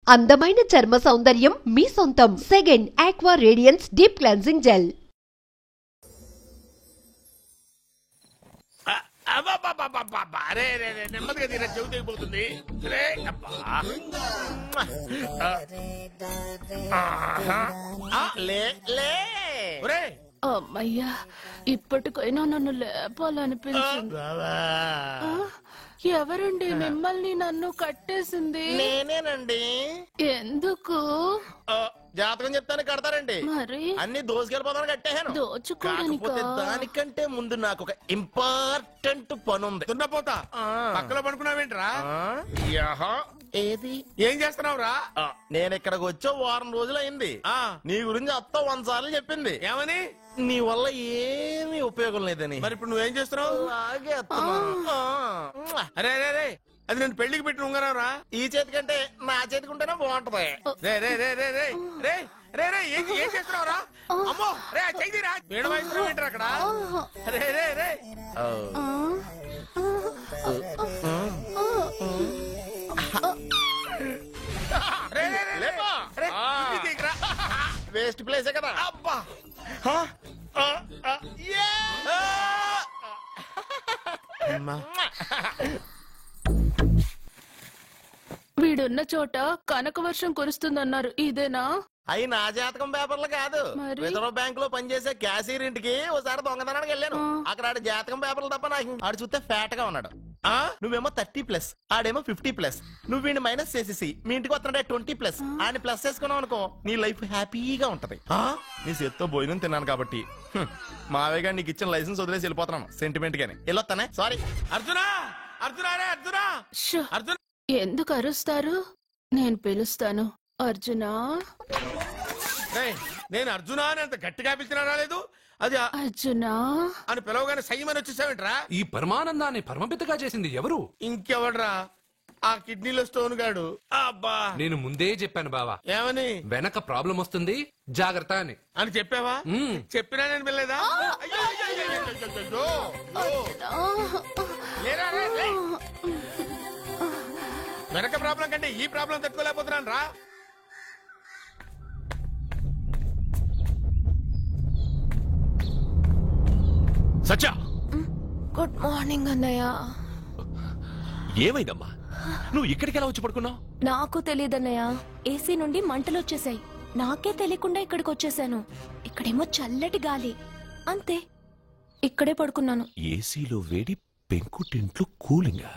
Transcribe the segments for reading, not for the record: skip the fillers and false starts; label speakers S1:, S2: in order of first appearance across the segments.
S1: అందమైన చర్మ సౌందర్యం మీ సొంతం. Second aqua radiance deep cleansing gel.
S2: నెమ్మదిగా తీరా చెవి తెగిపోతుంది.
S3: అమ్మయ్యా, ఇప్పటికైనా నన్ను లేపాలనిపించింది. ఎవరండి మిమ్మల్ని నన్ను కట్టేసింది?
S2: నేనేనండి.
S3: ఎందుకు?
S2: జాతకం చెప్తాను కడతారండి.
S3: మరి
S2: అన్ని దోసుకెళ్ళిపోతాను కట్టేహాను. కాకపోతే దానికంటే ముందు నాకు ఒక ఇంపార్టెంట్ పని ఉంది.
S4: దున్నపోతా పక్కలో పడుకున్నావేంట్రా?
S2: ఏది
S4: ఏం చేస్తున్నావురా?
S2: నేను ఇక్కడికి వచ్చే వారం రోజులు అయింది. నీ గురించి అత్త 100 సార్లు చెప్పింది.
S4: ఏమని?
S2: నీ వల్ల ఏమీ ఉపయోగం లేదని.
S4: మరి ఇప్పుడు నువ్వేం చేస్తున్నావు? అరే అరే, అది నేను పెళ్లికి పెట్టిన ఉంగరం రా.
S2: ఈ చేతి కంటే నా చేతికి ఉంటేనే బాగుంటది.
S4: రే రే రే రే రే రే రే రే ఏం చేస్తున్నావు రా? అమ్మో రే చెయ్యిరా. వీణ వాయిస్తున్నావు ఏంటారు అక్కడ? రే రే రే
S2: వేస్ట్ ప్లేసే కదా.
S4: అబ్బా
S3: వీడున్న చోట కనక వర్షం కురుస్తుందన్నారు, ఇదేనా?
S2: అయి నా జాతకం పేపర్లు కాదు. రిజర్వ్ బ్యాంక్ లో పనిచేసే క్యాషియర్ ఇంటికి ఒకసారి దొంగతనానికి వెళ్ళాను. అక్కడ ఆడి జాతకం పేపర్లు తప్ప నాకు ఆడు చూస్తే ఫ్యాట్ గా ఉన్నాడు. నువ్వేమో 30+, ఆడేమో 50+. నువ్వు వీడిని మైనస్ చేసేసి మీ ఇంటికి వస్తున్నాడే 20+. ఆయన ప్లస్ చేసుకున్నావు అనుకో, నీ లైఫ్ హ్యాపీగా ఉంటది. నీ చేత్తో భోజనం తిన్నాను కాబట్టి మావయ్య గారు నీకు ఇచ్చిన లైసెన్స్ వదిలేసి వెళ్ళిపోతున్నాను సెంటిమెంట్ గాని. వెళ్ళొస్తానే. సారీ.
S4: అర్జునా అర్జునా రే అర్జునా అర్జున.
S3: ఎందుకు అరుస్తారు? నేను పిలుస్తాను. అర్జునా.
S4: నేను అర్జునా అని అంత గట్టిగా పిలిచినా రాలేదు. అది
S3: అర్జునా
S4: అని పిలవగానే సైమని వచ్చేసావేంట్రా?
S5: ఈ పరమానందాన్ని పరమపితగా చేసింది ఎవరు?
S4: ఇంకెవడ్రా? ఆ కిడ్నీలో స్టోన్ గాడు. అబ్బా,
S5: నేను ముందే చెప్పాను బావా.
S4: ఏమని?
S5: వెనక ప్రాబ్లం వస్తుంది, జాగ్రత్త అని.
S4: అని చెప్పావా? చెప్పినా నేను వెళ్ళలేదా? వెనక ప్రాబ్లం కంటే ఈ ప్రాబ్లం తట్టుకోలేకపోతున్నాను రా.
S6: సత్య,
S3: గుడ్ మార్నింగ్ అన్నయ్య.
S6: ఏమైందమ్మా? నువ్వు ఇక్కడికి ఎలా వచ్చి పడుకున్నావు?
S3: నాకు తెలియదన్నయ్య, ఏసీ నుండి మంటలు వచ్చేసాయి. నాకే తెలియకుండా ఇక్కడికి వచ్చేసాను. ఇక్కడేమో చల్లటి గాలి, అంతే. ఇక్కడే పడుకున్నాను.
S6: ఏసీలో వేడి, పెంకుటింట్లో కూలింగా.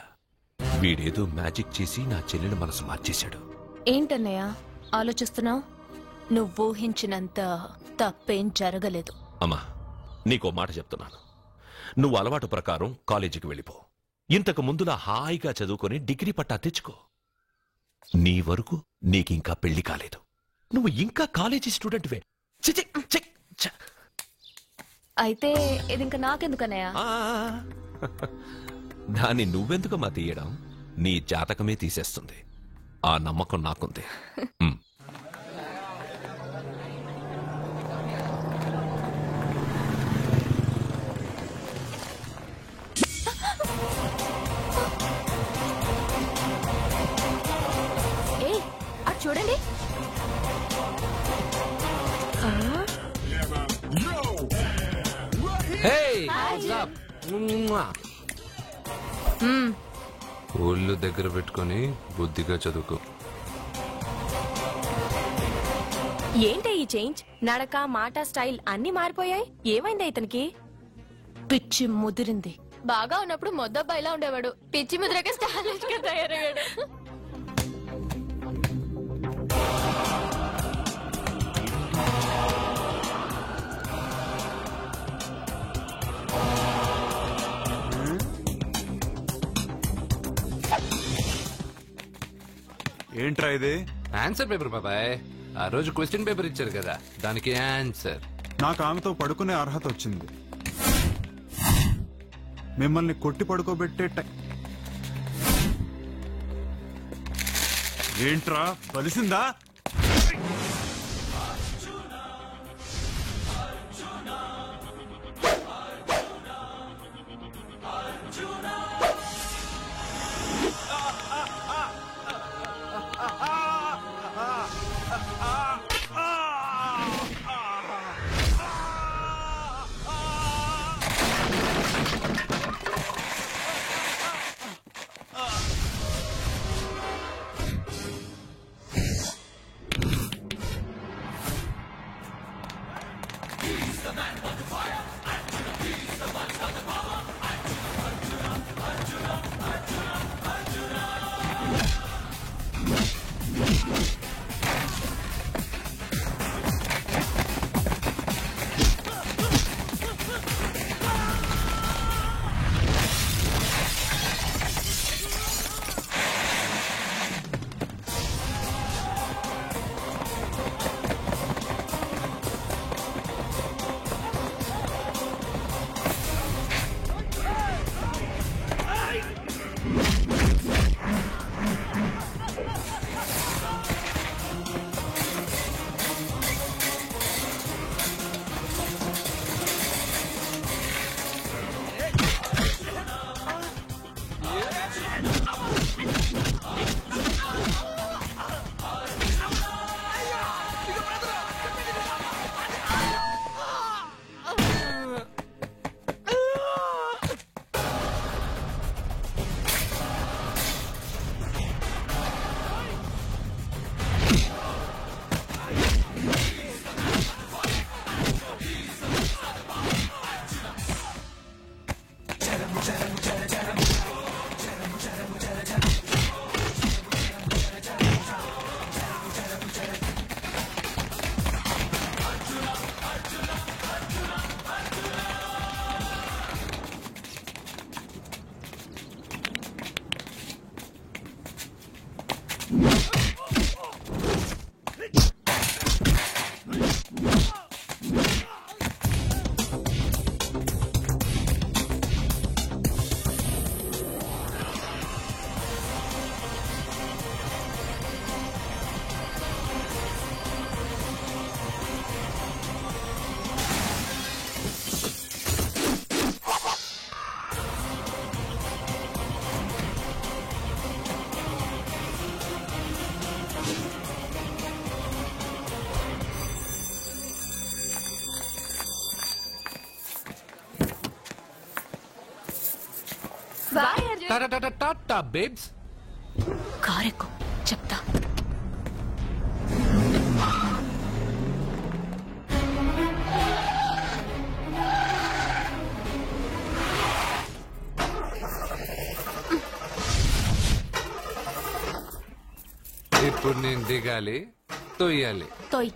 S6: వీడేదో మ్యాజిక్ చేసి నా చెల్లెల మనసు మార్చేశాడు.
S3: ఏంటన్నయ్య ఆలోచిస్తున్నావు? నువ్వు ఊహించినంత తప్పేం జరగలేదు.
S6: అమ్మా, నీకో మాట చెప్తున్నాను. నువ్వు అలవాటు ప్రకారం కాలేజీకి వెళ్ళిపో. ఇంతకు ముందులా హాయిగా చదువుకొని డిగ్రీ పట్టా తెచ్చుకో. నీ వరకు నీకింకా పెళ్లి కాలేదు. నువ్వు ఇంకా కాలేజీ స్టూడెంట్వే.
S3: అయితే ఇది ఇంకా నాకెందుకన్నయ్య?
S6: దాన్ని నువ్వెందుకమ్మా తీయడం? నీ జాతకమే తీసేస్తుంది. ఆ నమ్మకం నాకుంది.
S3: చూడండి.
S5: ఒళ్ళు దగ్గర పెట్టుకొని బుద్ధిగా చదువుకో.
S7: ఏంటి ఈ చేంజ్? నడక, మాట, స్టైల్ అన్ని మారిపోయాయి. ఏమైంది ఇతనికి?
S3: పిచ్చి ముదిరింది. బాగా ఉన్నప్పుడు మొద్దబ్బాయిలా ఉండేవాడు. పిచ్చి ముదిరక స్టైలిష్ గా తయారయ్యాడు.
S8: ఏంట్రా ఇది?
S5: ఆన్సర్ పేపర్ బాబాయ్. ఆ రోజు క్వశ్చన్ పేపర్ ఇచ్చారు కదా, దానికి ఆన్సర్.
S8: నాకు ఆమెతో పడుకునే అర్హత వచ్చింది. మిమ్మల్ని కొట్టి పడుకోబెట్టే ఏంట్రా బలిసిందా?
S5: టాటా బేబ్స్.
S3: కారెక్కు చెప్తా.
S5: ఇప్పుడు నేను దిగాలి, తొయ్యాలి.
S3: తోయ్.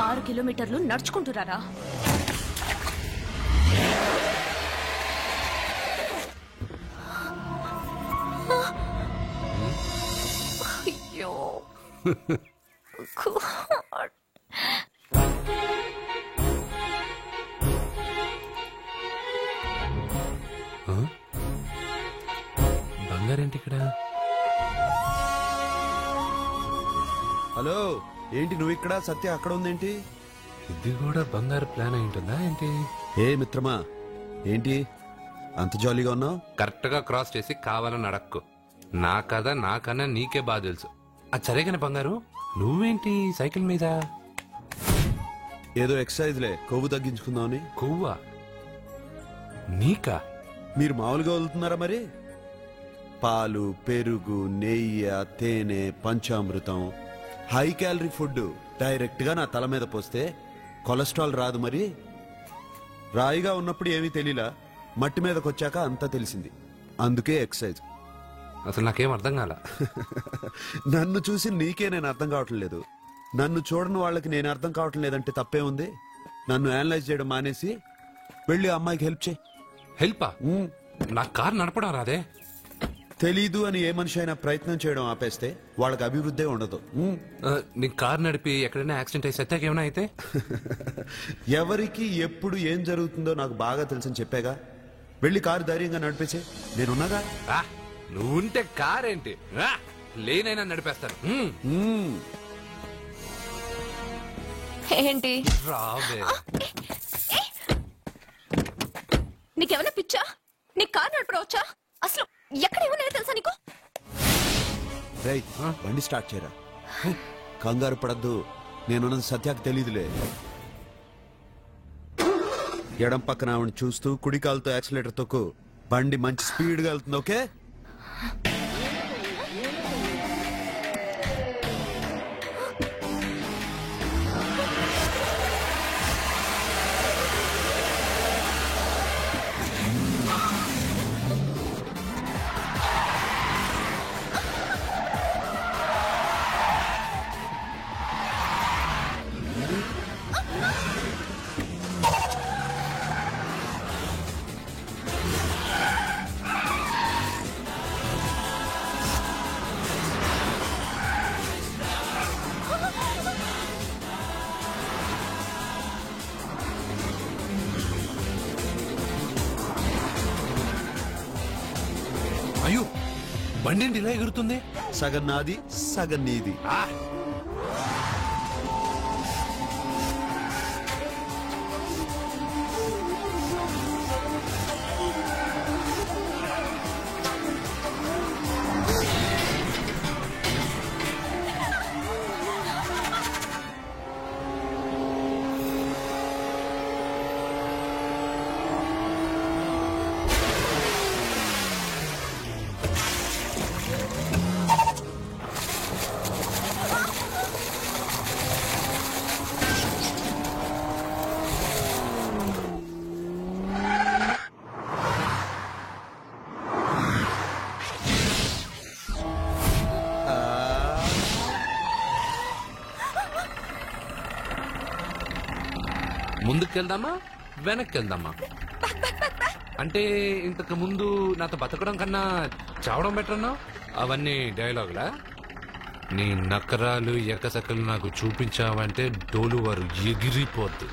S3: 6 కిలోమీటర్లు నడుచుకుంటున్నారా? అయ్యో
S5: బంగారేంటి ఇక్కడ?
S8: హలో, ఏంటి నువ్వు ఇక్కడ, సత్య అక్కడ ఉందేంటి?
S5: ఇది కూడా బంగారు ప్లాన్ అయి ఉంటుందా ఏంటి?
S8: ఏ మిత్రమా, ఏంటి అంత జాలీగా ఉన్నావు?
S5: కరెక్ట్ గా క్రాస్ చేసి కావాలని అడక్కు. నా కథ నాకన్నా నీకే బాగా తెలుసు. అది సరేగానే బంగారు, నువ్వేంటి సైకిల్ మీద?
S8: ఏదో ఎక్సర్సైజ్లే, కొవ్వు తగ్గించుకుందామని.
S5: కొవ్వా? నీకా?
S8: మీరు మామూలుగా వదులుతున్నారా మరి? పాలు, పెరుగు, నెయ్యి, తేనె, panchamrutham, high calorie food direct గా నా తల మీద పోస్తే కొలెస్ట్రాల్ రాదు మరి. రాయిగా ఉన్నప్పుడు ఏమీ తెలియలా, మట్టి మీదకి వచ్చాక అంతా తెలిసింది. అందుకే ఎక్సర్సైజ్.
S5: అసలు నాకేం అర్థం కాల.
S8: నన్ను చూసి నీకే నేను అర్థం కావట్లేదు. నన్ను చూడని వాళ్ళకి నేను అర్థం కావటం లేదంటే తప్పే ఉంది. నన్ను అనలైజ్ చేయడం మానేసి వెళ్ళి అమ్మాయికి హెల్ప్ చేయి.
S5: హెల్పా? నా కార్ నడపడం రాదే.
S8: తెలీదు అని ఏ మనిషి అయినా ప్రయత్నం చేయడం ఆపేస్తే వాళ్ళకి అభివృద్ధి ఉండదు.
S5: నీ కార్ నడిపి ఎక్కడైనా యాక్సిడెంట్ అయి సత్యాకి ఏమైనా అయితే?
S8: ఎవరికి ఎప్పుడు ఏం జరుగుతుందో నాకు బాగా తెలుసని చెప్పాగా. వెళ్ళి కారు ధైర్యంగా నడిపేసే, నేనున్నాగా.
S5: నువ్వుంటే కార్ ఏంటి, లేనైనా నడిపేస్తాను.
S3: ఏంటి?
S5: రావే.
S3: నీకేమైనా పిచ్చా? నీకు కార్ నడపడం వచ్చా? అసలు ఎక్కడ ఏమన్నా తెలుసా నీకు?
S8: రేయ్, బండి స్టార్ట్ చేయరా. కంగారు పడద్దు, నేనున్నది సత్యాకి తెలీదులే. ఎడం పక్కన ఆవిడ చూస్తూ కుడి కాలుతో యాక్సిలేటర్ తొక్కు. బండి మంచి స్పీడ్ గా వెళ్తుంది. ఓకే?
S5: అయ్యో, బండి ఏంటి ఇలా ఎగురుతుంది?
S8: సగం నాది, సగం నీది.
S5: ముందుకెళ్దామా వెనక్కి వెళ్దామా? అంటే ఇంతకు ముందు నాతో బతకడం కన్నా చావడం బెటర్ అన్నా? అవన్నీ డైలాగులా? నీ నకరాలు ఎకసకలు నాకు చూపించావంటే డోలు వారు ఎగిరిపోద్దు.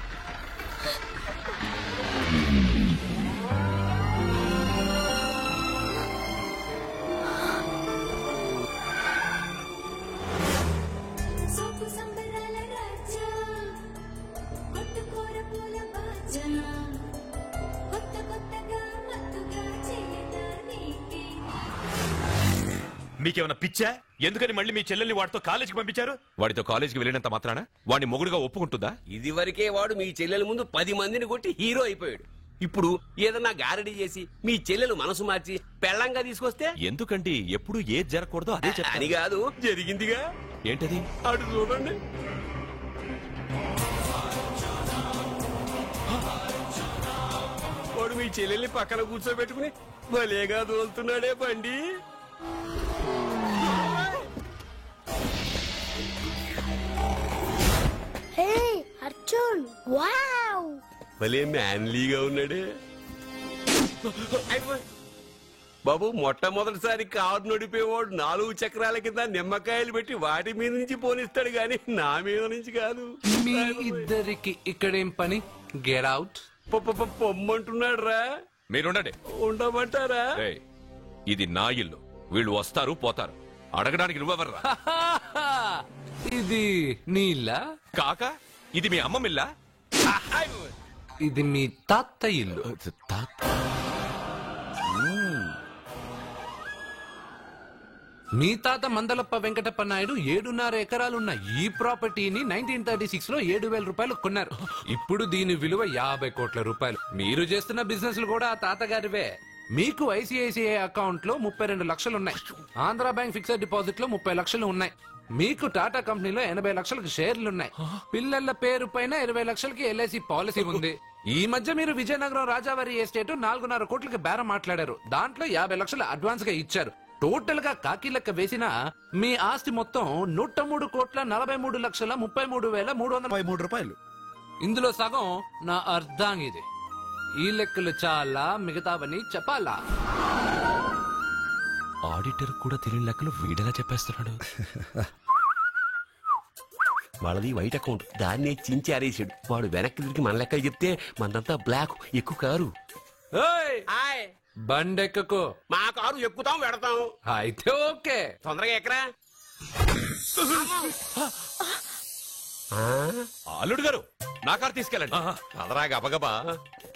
S6: మీకేమైనా పిచ్చా? ఎందుకని మళ్ళీ మీ చెల్లెల్ని వాడితో కాలేజీకి పంపించారు? వాడితో కాలేజీకి వెళ్ళినంత మాత్రాన వాడిని మొగుడుగా ఒప్పుకుంటుందా?
S9: ఇది వరకే వాడు మీ చెల్లెల ముందు 10 మందిని కొట్టి హీరో అయిపోయాడు. ఇప్పుడు ఏదన్నా గారడీ చేసి మీ చెల్లెలు మనసు మార్చి పెళ్ళంగా తీసుకొస్తే
S6: ఎందుకండి ఎప్పుడు ఏది జరగకూడదో అదే
S9: అని కాదు, జరిగిందిగా.
S6: ఏంటది?
S9: అటు చూడండి. వాడు మీ చెల్లెల్ని పక్కన కూర్చోబెట్టుకుని భలేగా దోలుతున్నాడే బండి.
S10: అర్జున్ వావ్,
S9: భలే మ్యాన్లీగా ఉన్నాడే బాబు. మొట్టమొదటిసారి కారు నడిపేవాడు 4 చక్రాల కింద నిమ్మకాయలు పెట్టి వాటి మీద నుంచి పోనిస్తాడు గాని నా మీద నుంచి కాదు.
S5: మీ ఇద్దరికి ఇక్కడేం పని? Get out.
S9: పొమ్మంటున్నాడు రా.
S6: మీరుండండి.
S9: ఉండమంటారా?
S6: ఇది నా ఇల్లు. వీళ్ళు వస్తారు పోతారు. అడగడానికి నువ్వెవర్రా?
S5: ఇది నీళ్ళ
S6: కాక ఇది మీ అమ్మమిల్లా?
S5: ఇది మీ తాత ఇల్లు. మీ తాత మందలప్ప వెంకటప్ప నాయుడు 7.5 ఎకరాలున్న ఈ ప్రాపర్టీని 1936 లో 7,000 రూపాయలు కొన్నారు. ఇప్పుడు దీని విలువ 50 కోట్ల రూపాయలు. మీరు చేస్తున్న బిజినెస్ కూడా ఆ తాతగారివే. మీకు ఐసిఐసిఐ అకౌంట్ లో 32 లక్షలున్నాయి. ఆంధ్ర బ్యాంక్ ఫిక్స్డ్ డిపాజిట్ లో 30 లక్షలు ఉన్నాయి. మీకు టాటా కంపెనీలో 80 లక్షలకు షేర్లున్నాయి. పిల్లల పేరు పైన 20 లక్షలకి ఎల్ఐసి పాలసీ ఉంది. ఈ మధ్య మీరు విజయనగరం రాజావారి ఎస్టేట్ 4.5 కోట్లకి బేరం మాట్లాడారు. దాంట్లో 50 లక్షలు అడ్వాన్స్ గా ఇచ్చారు. టోటల్ గా కాకి లెక్క వేసిన మీ ఆస్తి మొత్తం 103,43,33,313
S8: రూపాయలు.
S5: ఇందులో సగం నా అర్ధాంగిది. ఈ లెక్కలు చాలా, మిగతావని చెప్పాలా?
S6: ఆడిటర్ కూడా తెలియని లెక్కలు వీడేలా చెప్పేస్తున్నాడు.
S9: వాళ్ళది వైట్ అకౌంట్, దాన్నే చించి ఆరేసాడు. వాడు వెనక్కి తిరిగి మన లెక్కలు చెప్తే మనదంతా బ్లాక్. ఎక్కువ కారు.
S5: బండెక్కకు.
S9: మా కారు ఎక్కుతాం పెడతాం.
S5: అయితే ఓకే,
S9: తొందరగా ఎక్కరా.
S6: అల్లుడు గారు నా కారు తీసుకెళ్ళండి. అదరా గబగబా.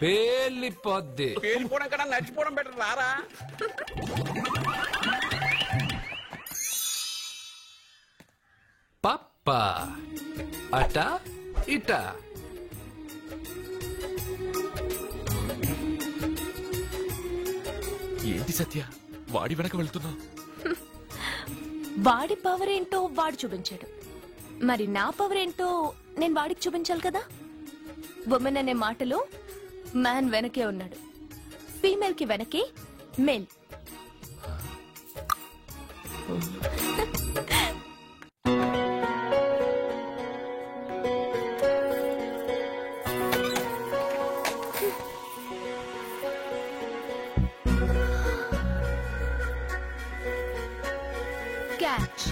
S5: పేలిపోద్ది.
S9: పేలిపోవడం కన్నా నడిచిపోవడం బెటర్. రారా.
S5: పప్పా అట ఇట.
S6: ఏంటి సత్య వాడి వెనక వెళ్తున్నా?
S3: వాడి పవర్ ఏంటో వాడు చూపించాడు. మరి నా పవర్ ఏంటో నేను వాడికి చూపించాలి కదా. ఉమెన్ అనే మాటలో మ్యాన్ వెనకే ఉన్నాడు. ఫీమేల్ కి వెనకే మేల్. క్యాచ్.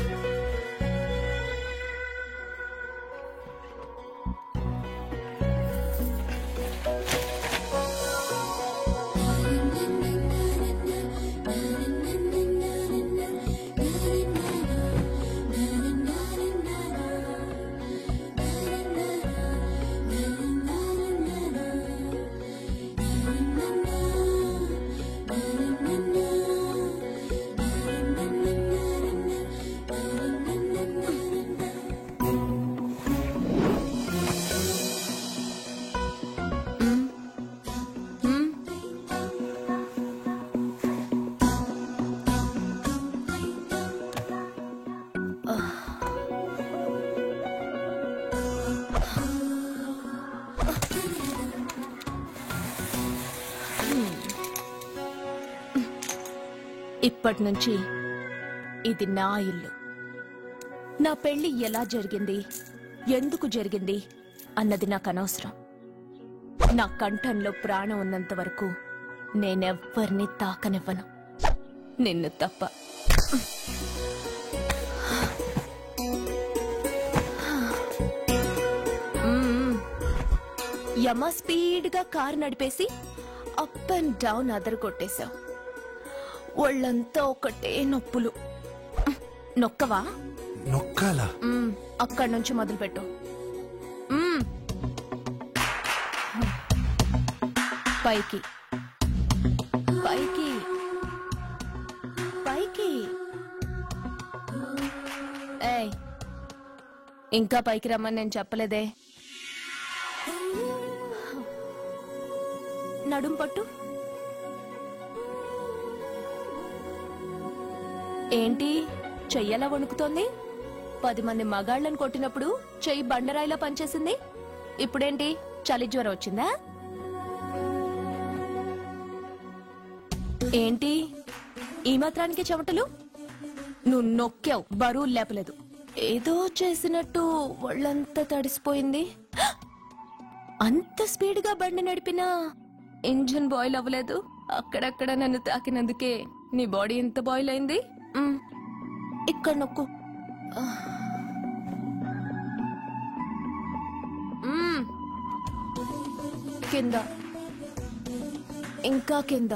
S3: ఇప్పటి నుంచి ఇది నా ఇల్లు. నా పెళ్లి ఎలా జరిగింది, ఎందుకు జరిగింది అన్నది నాకు అనవసరం. నా కంఠంలో ప్రాణం ఉన్నంత వరకు నేనెవ్వరిని తాకనివ్వను, నిన్ను తప్ప. యమ స్పీడ్గా కారు నడిపేసి అప్ అండ్ డౌన్ అదరు కొట్టేశావు. ఒళ్ళంతా ఒకటే నొప్పులు. నొక్కవా?
S5: నొక్కాలా?
S3: అక్కడి నుంచి మొదలుపెట్టు. పైకి పైకి పైకి. ఇంకా పైకి రమ్మని నేను చెప్పలేదే. నడుం పట్టు. ఏంటి చెయ్యలా వణుకుతోంది? 10 మంది మగాళ్ళని కొట్టినప్పుడు చెయ్యి బండరాయిలా పనిచేసింది. ఇప్పుడేంటి చలి జ్వరం వచ్చిందా? ఏంటి ఈ మాత్రానికి చెమటలు? నువ్వు నొక్కావు, బరువు లేపలేదు. ఏదో చేసినట్టు ఒళ్ళంతా తడిసిపోయింది. అంత స్పీడ్ గా బండి నడిపినా ఇంజిన్ బాయిల్ అవ్వలేదు. అక్కడక్కడ నన్ను తాకినందుకే నీ బాడీ ఎంత బాయిల్ అయింది. ఇక్కడ నొక్కు. కింద, ఇంకా కింద.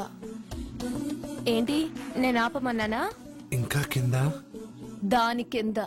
S3: ఏంటి నేను ఆపమన్నానా?
S5: ఇంకా కింద,
S3: దాని కింద.